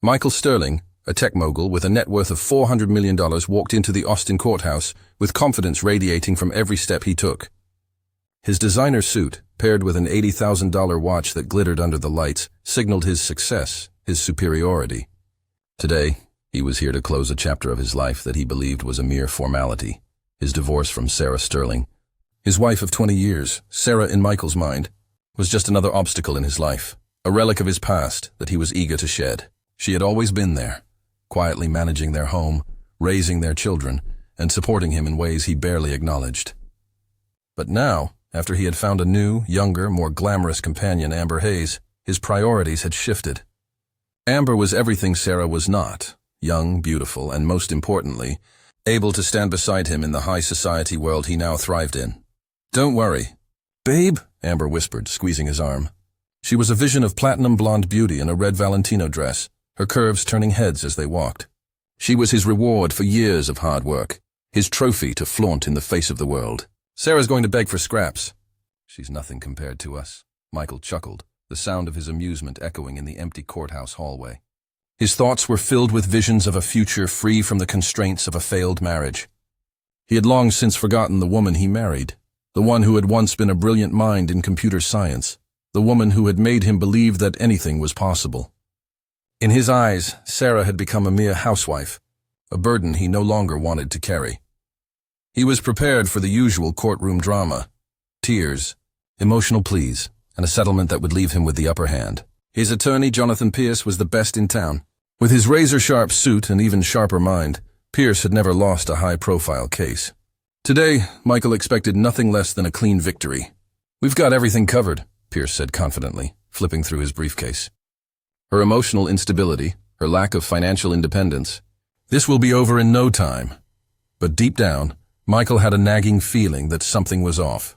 Michael Sterling, a tech mogul with a net worth of $400 million, walked into the Austin courthouse with confidence radiating from every step he took. His designer suit, paired with an $80,000 watch that glittered under the lights, signaled his success, his superiority. Today, he was here to close a chapter of his life that he believed was a mere formality, his divorce from Sarah Sterling. His wife of 20 years, Sarah in Michael's mind, was just another obstacle in his life, a relic of his past that he was eager to shed. She had always been there, quietly managing their home, raising their children, and supporting him in ways he barely acknowledged. But now, after he had found a new, younger, more glamorous companion, Amber Hayes, his priorities had shifted. Amber was everything Sarah was not, young, beautiful, and most importantly, able to stand beside him in the high society world he now thrived in. "Don't worry." "Babe," Amber whispered, squeezing his arm. She was a vision of platinum blonde beauty in a red Valentino dress, her curves turning heads as they walked. She was his reward for years of hard work, his trophy to flaunt in the face of the world. "Sarah's going to beg for scraps." "She's nothing compared to us," Michael chuckled, the sound of his amusement echoing in the empty courthouse hallway. His thoughts were filled with visions of a future free from the constraints of a failed marriage. He had long since forgotten the woman he married, the one who had once been a brilliant mind in computer science, the woman who had made him believe that anything was possible. In his eyes, Sarah had become a mere housewife, a burden he no longer wanted to carry. He was prepared for the usual courtroom drama, tears, emotional pleas, and a settlement that would leave him with the upper hand. His attorney, Jonathan Pierce, was the best in town. With his razor-sharp suit and even sharper mind, Pierce had never lost a high-profile case. Today, Michael expected nothing less than a clean victory. "We've got everything covered," Pierce said confidently, flipping through his briefcase. Her emotional instability, her lack of financial independence. This will be over in no time. But deep down, Michael had a nagging feeling that something was off.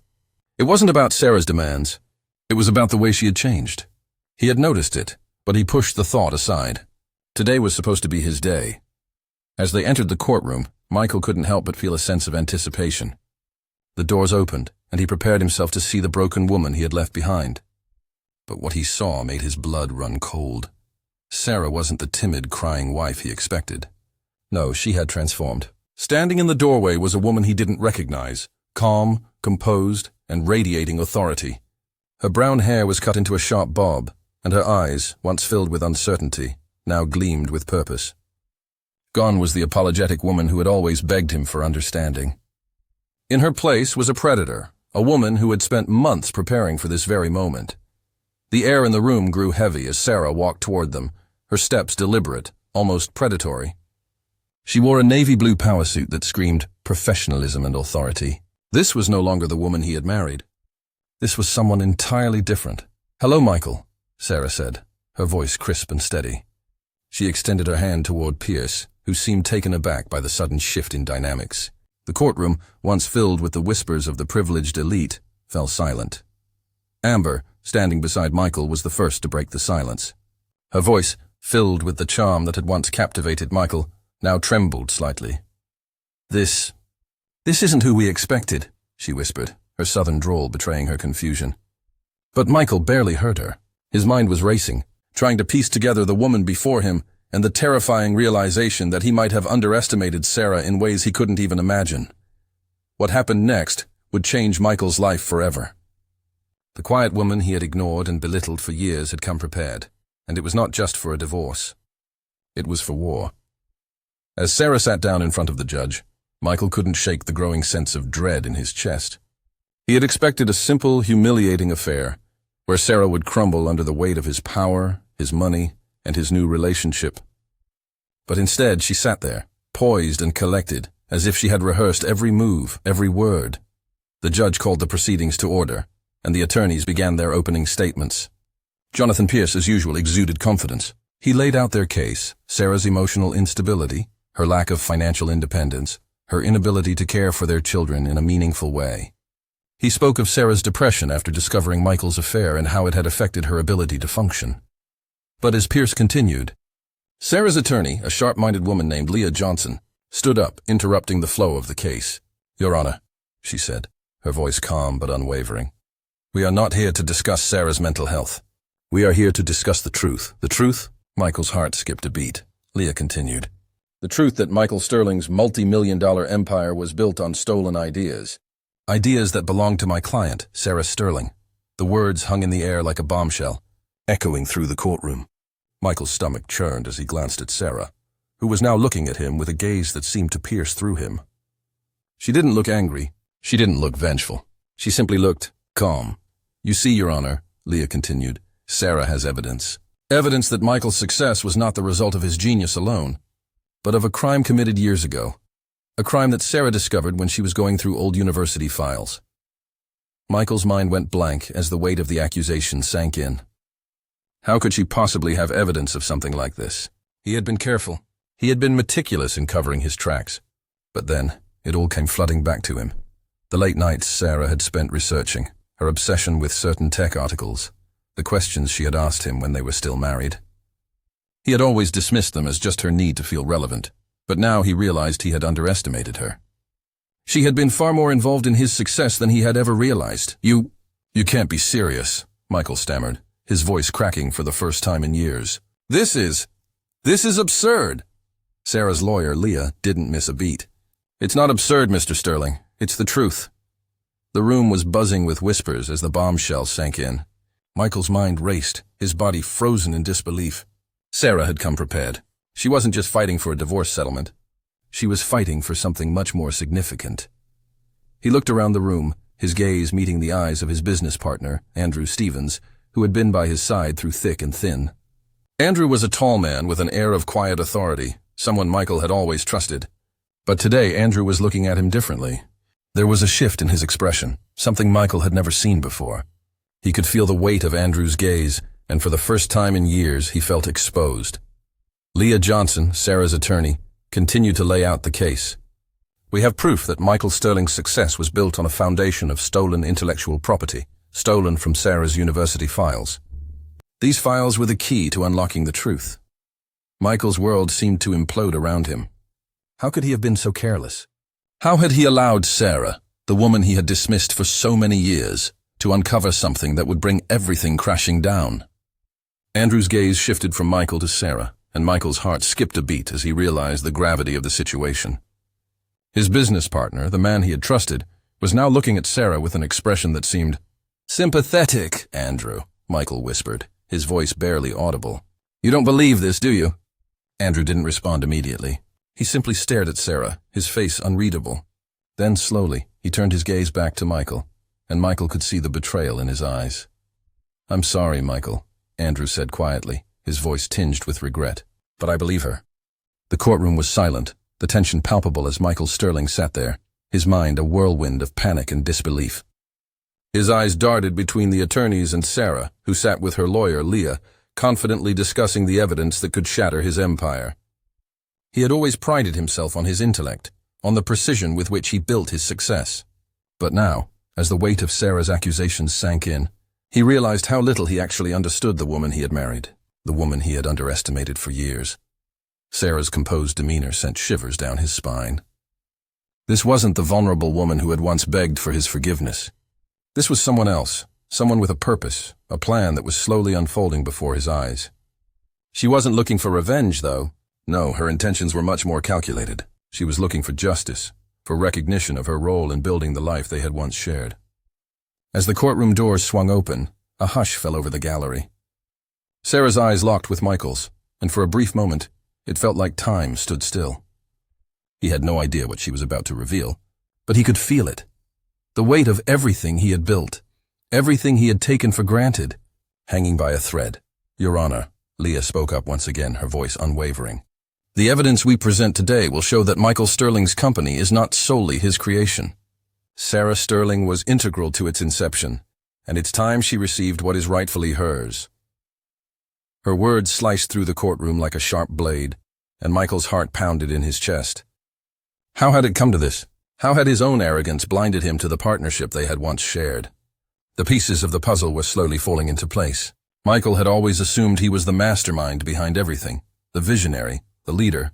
It wasn't about Sarah's demands. It was about the way she had changed. He had noticed it, but he pushed the thought aside. Today was supposed to be his day. As they entered the courtroom, Michael couldn't help but feel a sense of anticipation. The doors opened, and he prepared himself to see the broken woman he had left behind. But what he saw made his blood run cold. Sarah wasn't the timid, crying wife he expected. No, she had transformed. Standing in the doorway was a woman he didn't recognize, calm, composed, and radiating authority. Her brown hair was cut into a sharp bob, and her eyes, once filled with uncertainty, now gleamed with purpose. Gone was the apologetic woman who had always begged him for understanding. In her place was a predator, a woman who had spent months preparing for this very moment. The air in the room grew heavy as Sarah walked toward them, her steps deliberate, almost predatory. She wore a navy blue power suit that screamed professionalism and authority. This was no longer the woman he had married. This was someone entirely different. "Hello, Michael," Sarah said, her voice crisp and steady. She extended her hand toward Pierce, who seemed taken aback by the sudden shift in dynamics. The courtroom, once filled with the whispers of the privileged elite, fell silent. Amber, standing beside Michael, was the first to break the silence. Her voice, filled with the charm that had once captivated Michael, now trembled slightly. This isn't who we expected," she whispered, her southern drawl betraying her confusion. But Michael barely heard her. His mind was racing, trying to piece together the woman before him and the terrifying realization that he might have underestimated Sarah in ways he couldn't even imagine. What happened next would change Michael's life forever. The quiet woman he had ignored and belittled for years had come prepared, and it was not just for a divorce. It was for war. As Sarah sat down in front of the judge, Michael couldn't shake the growing sense of dread in his chest. He had expected a simple, humiliating affair, where Sarah would crumble under the weight of his power, his money, and his new relationship. But instead she sat there, poised and collected, as if she had rehearsed every move, every word. The judge called the proceedings to order, and the attorneys began their opening statements. Jonathan Pierce, as usual, exuded confidence. He laid out their case, Sarah's emotional instability, her lack of financial independence, her inability to care for their children in a meaningful way. He spoke of Sarah's depression after discovering Michael's affair and how it had affected her ability to function. But as Pierce continued, Sarah's attorney, a sharp-minded woman named Leah Johnson, stood up, interrupting the flow of the case. "Your Honor," she said, her voice calm but unwavering, "we are not here to discuss Sarah's mental health. We are here to discuss the truth Michael's heart skipped a beat. Leah continued. The truth that Michael Sterling's multi-million-dollar empire was built on stolen ideas. Ideas that belonged to my client, Sarah Sterling. The words hung in the air like a bombshell, echoing through the courtroom. Michael's stomach churned as he glanced at Sarah, who was now looking at him with a gaze that seemed to pierce through him. She didn't look angry. She didn't look vengeful. She simply looked calm. You see, Your Honor, Leah continued, Sarah has evidence. Evidence that Michael's success was not the result of his genius alone, but of a crime committed years ago. A crime that Sarah discovered when she was going through old university files. Michael's mind went blank as the weight of the accusation sank in. How could she possibly have evidence of something like this? He had been careful. He had been meticulous in covering his tracks. But then, it all came flooding back to him. The late nights Sarah had spent researching, her obsession with certain tech articles, the questions she had asked him when they were still married. He had always dismissed them as just her need to feel relevant, but now he realized he had underestimated her. She had been far more involved in his success than he had ever realized. You can't be serious, Michael stammered, his voice cracking for the first time in years. This is absurd. Sarah's lawyer, Leah, didn't miss a beat. It's not absurd, Mr. Sterling. It's the truth. The room was buzzing with whispers as the bombshell sank in. Michael's mind raced, his body frozen in disbelief. Sarah had come prepared. She wasn't just fighting for a divorce settlement. She was fighting for something much more significant. He looked around the room, his gaze meeting the eyes of his business partner, Andrew Stevens, who had been by his side through thick and thin. Andrew was a tall man with an air of quiet authority, someone Michael had always trusted. But today Andrew was looking at him differently. There was a shift in his expression, something Michael had never seen before. He could feel the weight of Andrew's gaze, and for the first time in years he felt exposed. Leah Johnson, Sarah's attorney, continued to lay out the case. We have proof that Michael Sterling's success was built on a foundation of stolen intellectual property, stolen from Sarah's university files. These files were the key to unlocking the truth. Michael's world seemed to implode around him. How could he have been so careless? How had he allowed Sarah, the woman he had dismissed for so many years, to uncover something that would bring everything crashing down? Andrew's gaze shifted from Michael to Sarah, and Michael's heart skipped a beat as he realized the gravity of the situation. His business partner, the man he had trusted, was now looking at Sarah with an expression that seemed sympathetic. Andrew, Michael whispered, his voice barely audible. You don't believe this, do you? Andrew didn't respond immediately. He simply stared at Sarah, his face unreadable. Then, slowly, he turned his gaze back to Michael, and Michael could see the betrayal in his eyes. I'm sorry, Michael, Andrew said quietly, his voice tinged with regret. But I believe her. The courtroom was silent, the tension palpable as Michael Sterling sat there, his mind a whirlwind of panic and disbelief. His eyes darted between the attorneys and Sarah, who sat with her lawyer, Leah, confidently discussing the evidence that could shatter his empire. He had always prided himself on his intellect, on the precision with which he built his success. But now, as the weight of Sarah's accusations sank in, he realized how little he actually understood the woman he had married, the woman he had underestimated for years. Sarah's composed demeanor sent shivers down his spine. This wasn't the vulnerable woman who had once begged for his forgiveness. This was someone else, someone with a purpose, a plan that was slowly unfolding before his eyes. She wasn't looking for revenge, though. No, her intentions were much more calculated. She was looking for justice, for recognition of her role in building the life they had once shared. As the courtroom doors swung open, a hush fell over the gallery. Sarah's eyes locked with Michael's, and for a brief moment, it felt like time stood still. He had no idea what she was about to reveal, but he could feel it. The weight of everything he had built, everything he had taken for granted, hanging by a thread. Your Honor, Leah spoke up once again, her voice unwavering. The evidence we present today will show that Michael Sterling's company is not solely his creation. Sarah Sterling was integral to its inception, and it's time she received what is rightfully hers. Her words sliced through the courtroom like a sharp blade, and Michael's heart pounded in his chest. How had it come to this? How had his own arrogance blinded him to the partnership they had once shared? The pieces of the puzzle were slowly falling into place. Michael had always assumed he was the mastermind behind everything, the visionary, the leader.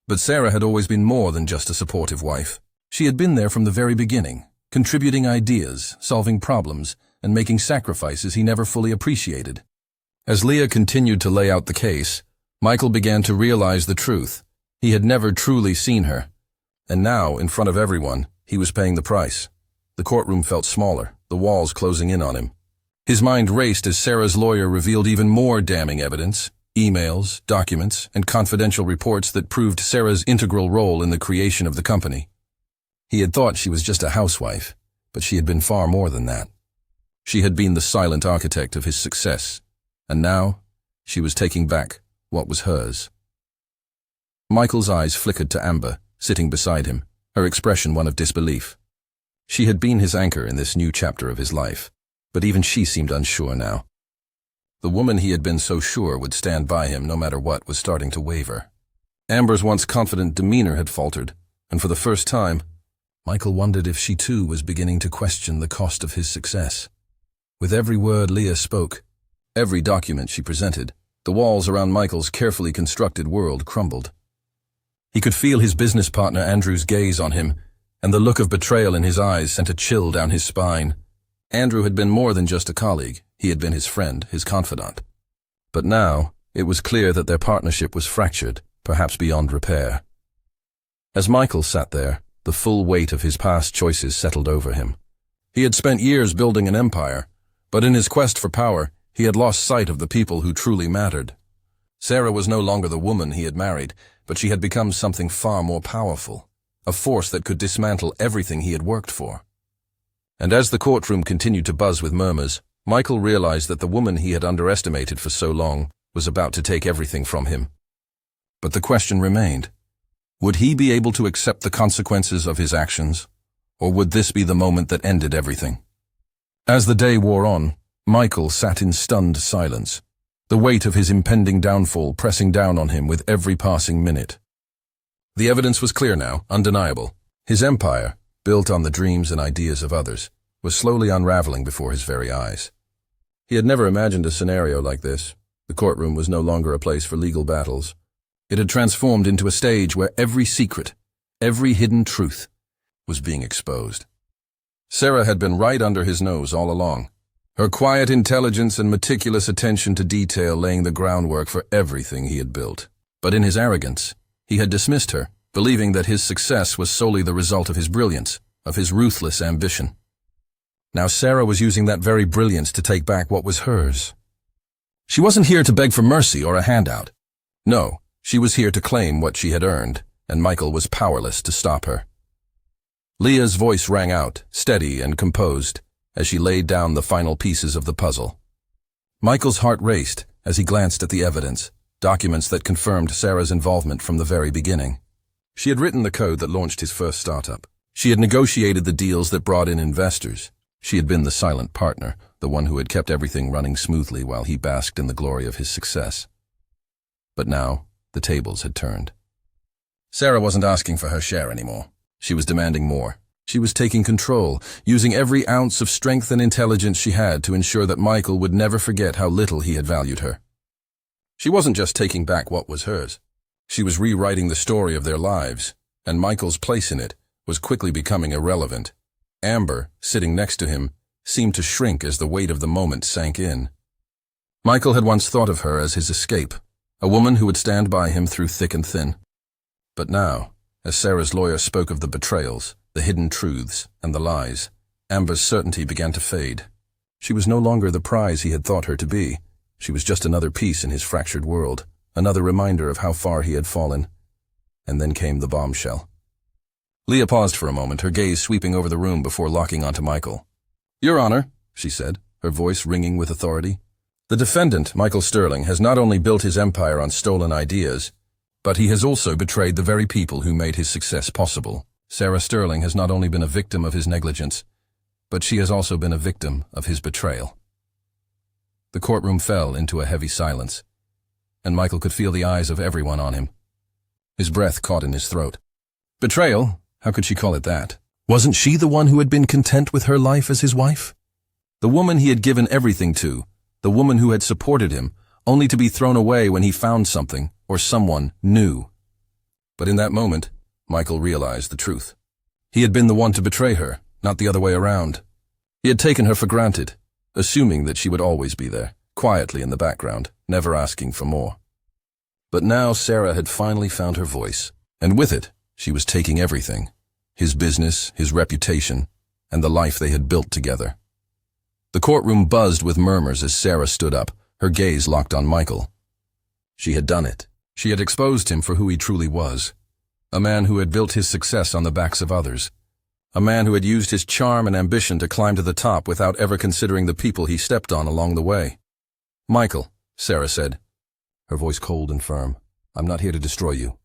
But Sarah had always been more than just a supportive wife. She had been there from the very beginning, contributing ideas, solving problems, and making sacrifices he never fully appreciated. As Leah continued to lay out the case, Michael began to realize the truth. He had never truly seen her. And now, in front of everyone, he was paying the price. The courtroom felt smaller, the walls closing in on him. His mind raced as Sarah's lawyer revealed even more damning evidence, emails, documents, and confidential reports that proved Sarah's integral role in the creation of the company. He had thought she was just a housewife, but she had been far more than that. She had been the silent architect of his success, and now she was taking back what was hers. Michael's eyes flickered to Amber, sitting beside him, her expression one of disbelief. She had been his anchor in this new chapter of his life, but even she seemed unsure now. The woman he had been so sure would stand by him no matter what was starting to waver. Amber's once confident demeanor had faltered, and for the first time, Michael wondered if she too was beginning to question the cost of his success. With every word Leah spoke, every document she presented, the walls around Michael's carefully constructed world crumbled. He could feel his business partner Andrew's gaze on him, and the look of betrayal in his eyes sent a chill down his spine. Andrew had been more than just a colleague. He had been his friend, his confidant. But now, it was clear that their partnership was fractured, perhaps beyond repair. As Michael sat there, the full weight of his past choices settled over him. He had spent years building an empire, but in his quest for power, he had lost sight of the people who truly mattered. Sarah was no longer the woman he had married, but she had become something far more powerful, a force that could dismantle everything he had worked for. And as the courtroom continued to buzz with murmurs, Michael realized that the woman he had underestimated for so long was about to take everything from him. But the question remained. Would he be able to accept the consequences of his actions, or would this be the moment that ended everything? As the day wore on, Michael sat in stunned silence, the weight of his impending downfall pressing down on him with every passing minute. The evidence was clear now, undeniable. His empire, built on the dreams and ideas of others, was slowly unraveling before his very eyes. He had never imagined a scenario like this. The courtroom was no longer a place for legal battles. It had transformed into a stage where every secret, every hidden truth, was being exposed. Sarah had been right under his nose all along, her quiet intelligence and meticulous attention to detail laying the groundwork for everything he had built. But in his arrogance, he had dismissed her, believing that his success was solely the result of his brilliance, of his ruthless ambition. Now Sarah was using that very brilliance to take back what was hers. She wasn't here to beg for mercy or a handout. No, she was here to claim what she had earned, and Michael was powerless to stop her. Leah's voice rang out, steady and composed, as she laid down the final pieces of the puzzle. Michael's heart raced as he glanced at the evidence, documents that confirmed Sarah's involvement from the very beginning. She had written the code that launched his first startup. She had negotiated the deals that brought in investors. She had been the silent partner, the one who had kept everything running smoothly while he basked in the glory of his success. But now, the tables had turned. Sarah wasn't asking for her share anymore. She was demanding more. She was taking control, using every ounce of strength and intelligence she had to ensure that Michael would never forget how little he had valued her. She wasn't just taking back what was hers. She was rewriting the story of their lives, and Michael's place in it was quickly becoming irrelevant. Amber, sitting next to him, seemed to shrink as the weight of the moment sank in. Michael had once thought of her as his escape, a woman who would stand by him through thick and thin. But now, as Sarah's lawyer spoke of the betrayals, the hidden truths, and the lies, Amber's certainty began to fade. She was no longer the prize he had thought her to be. She was just another piece in his fractured world, another reminder of how far he had fallen. And then came the bombshell. Leah paused for a moment, her gaze sweeping over the room before locking onto Michael. "Your Honor," she said, her voice ringing with authority. "The defendant, Michael Sterling, has not only built his empire on stolen ideas, but he has also betrayed the very people who made his success possible. Sarah Sterling has not only been a victim of his negligence, but she has also been a victim of his betrayal." The courtroom fell into a heavy silence, and Michael could feel the eyes of everyone on him. His breath caught in his throat. Betrayal? How could she call it that? Wasn't she the one who had been content with her life as his wife? The woman he had given everything to, the woman who had supported him, only to be thrown away when he found something or someone new. But in that moment, Michael realized the truth. He had been the one to betray her, not the other way around. He had taken her for granted, assuming that she would always be there, quietly in the background, never asking for more. But now Sarah had finally found her voice, and with it, she was taking everything: his business, his reputation, and the life they had built together. The courtroom buzzed with murmurs as Sarah stood up, her gaze locked on Michael. She had done it. She had exposed him for who he truly was. A man who had built his success on the backs of others. A man who had used his charm and ambition to climb to the top without ever considering the people he stepped on along the way. "Michael," Sarah said, her voice cold and firm, "I'm not here to destroy you.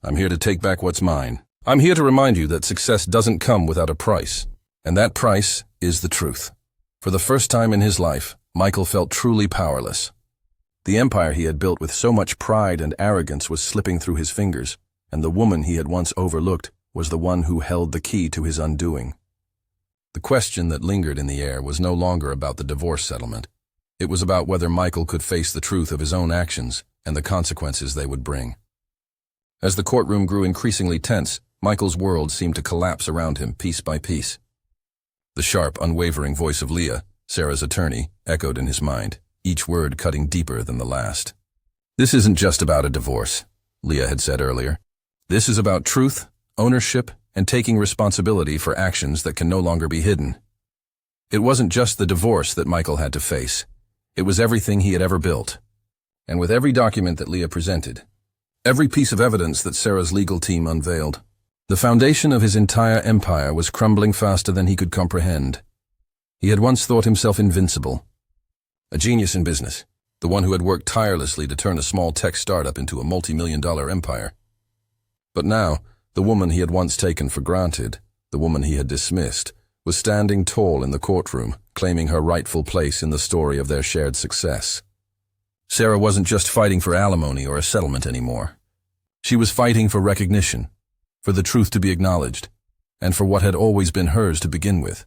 I'm here to take back what's mine. I'm here to remind you that success doesn't come without a price, and that price is the truth." For the first time in his life, Michael felt truly powerless. The empire he had built with so much pride and arrogance was slipping through his fingers, and the woman he had once overlooked was the one who held the key to his undoing. The question that lingered in the air was no longer about the divorce settlement. It was about whether Michael could face the truth of his own actions and the consequences they would bring. As the courtroom grew increasingly tense, Michael's world seemed to collapse around him piece by piece. The sharp, unwavering voice of Leah, Sarah's attorney, echoed in his mind, each word cutting deeper than the last. "This isn't just about a divorce," Leah had said earlier. "This is about truth, ownership, and taking responsibility for actions that can no longer be hidden." It wasn't just the divorce that Michael had to face. It was everything he had ever built. And with every document that Leah presented, every piece of evidence that Sarah's legal team unveiled, the foundation of his entire empire was crumbling faster than he could comprehend. He had once thought himself invincible. A genius in business, the one who had worked tirelessly to turn a small tech startup into a multi-million-dollar empire. But now, the woman he had once taken for granted, the woman he had dismissed, was standing tall in the courtroom, claiming her rightful place in the story of their shared success. Sarah wasn't just fighting for alimony or a settlement anymore. She was fighting for recognition, for the truth to be acknowledged, and for what had always been hers to begin with.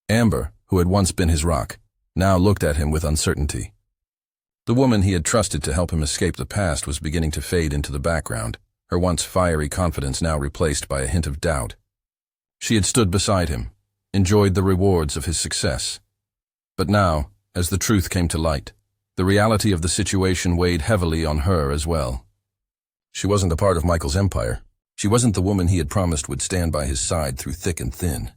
Amber, who had once been his rock, now looked at him with uncertainty. The woman he had trusted to help him escape the past was beginning to fade into the background, her once fiery confidence now replaced by a hint of doubt. She had stood beside him, enjoyed the rewards of his success. But now, as the truth came to light, the reality of the situation weighed heavily on her as well. She wasn't a part of Michael's empire. She wasn't the woman he had promised would stand by his side through thick and thin.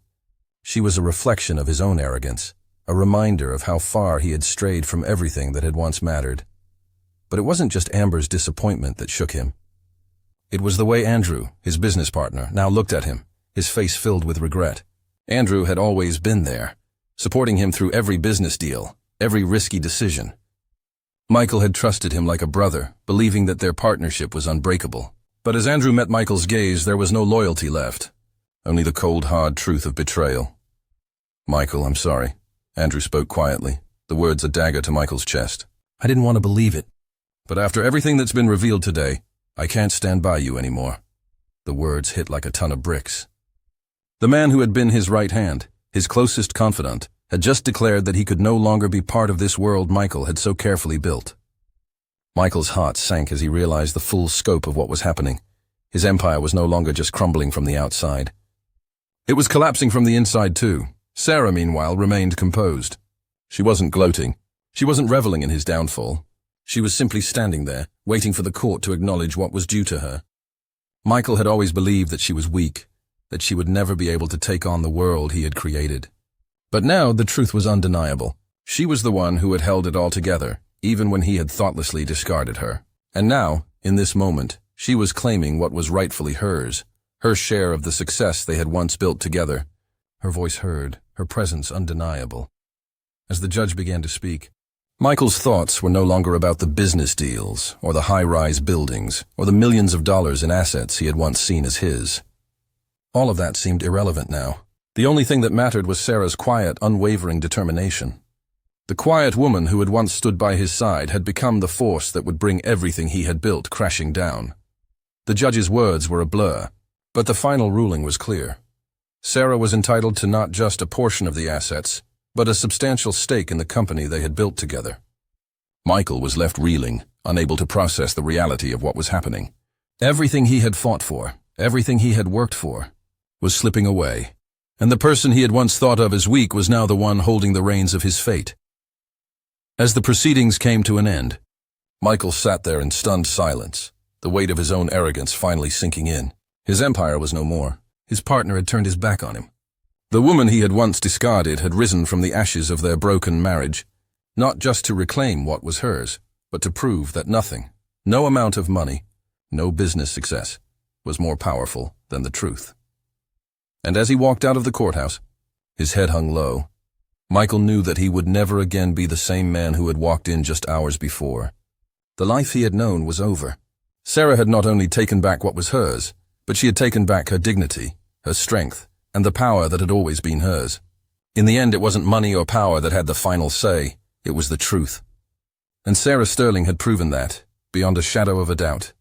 She was a reflection of his own arrogance, a reminder of how far he had strayed from everything that had once mattered. But it wasn't just Amber's disappointment that shook him. It was the way Andrew, his business partner, now looked at him, his face filled with regret. Andrew had always been there, supporting him through every business deal, every risky decision. Michael had trusted him like a brother, believing that their partnership was unbreakable. But as Andrew met Michael's gaze, there was no loyalty left, only the cold, hard truth of betrayal. "Michael, I'm sorry," Andrew spoke quietly, the words a dagger to Michael's chest. "I didn't want to believe it. But after everything that's been revealed today, I can't stand by you anymore." The words hit like a ton of bricks. The man who had been his right hand, his closest confidant, had just declared that he could no longer be part of this world Michael had so carefully built. Michael's heart sank as he realized the full scope of what was happening. His empire was no longer just crumbling from the outside. It was collapsing from the inside too. Sarah, meanwhile, remained composed. She wasn't gloating. She wasn't reveling in his downfall. She was simply standing there, waiting for the court to acknowledge what was due to her. Michael had always believed that she was weak, that she would never be able to take on the world he had created. But now the truth was undeniable. She was the one who had held it all together, even when he had thoughtlessly discarded her. And now, in this moment, she was claiming what was rightfully hers, her share of the success they had once built together. Her voice heard, her presence undeniable. As the judge began to speak, Michael's thoughts were no longer about the business deals, or the high-rise buildings, or the millions of dollars in assets he had once seen as his. All of that seemed irrelevant now. The only thing that mattered was Sarah's quiet, unwavering determination. The quiet woman who had once stood by his side had become the force that would bring everything he had built crashing down. The judge's words were a blur, but the final ruling was clear. Sarah was entitled to not just a portion of the assets, but a substantial stake in the company they had built together. Michael was left reeling, unable to process the reality of what was happening. Everything he had fought for, everything he had worked for, was slipping away, and the person he had once thought of as weak was now the one holding the reins of his fate. As the proceedings came to an end, Michael sat there in stunned silence, the weight of his own arrogance finally sinking in. His empire was no more. His partner had turned his back on him. The woman he had once discarded had risen from the ashes of their broken marriage, not just to reclaim what was hers, but to prove that nothing, no amount of money, no business success, was more powerful than the truth. And as he walked out of the courthouse, his head hung low, Michael knew that he would never again be the same man who had walked in just hours before. The life he had known was over. Sarah had not only taken back what was hers, but she had taken back her dignity, her strength, and the power that had always been hers. In the end, it wasn't money or power that had the final say, it was the truth. And Sarah Sterling had proven that, beyond a shadow of a doubt.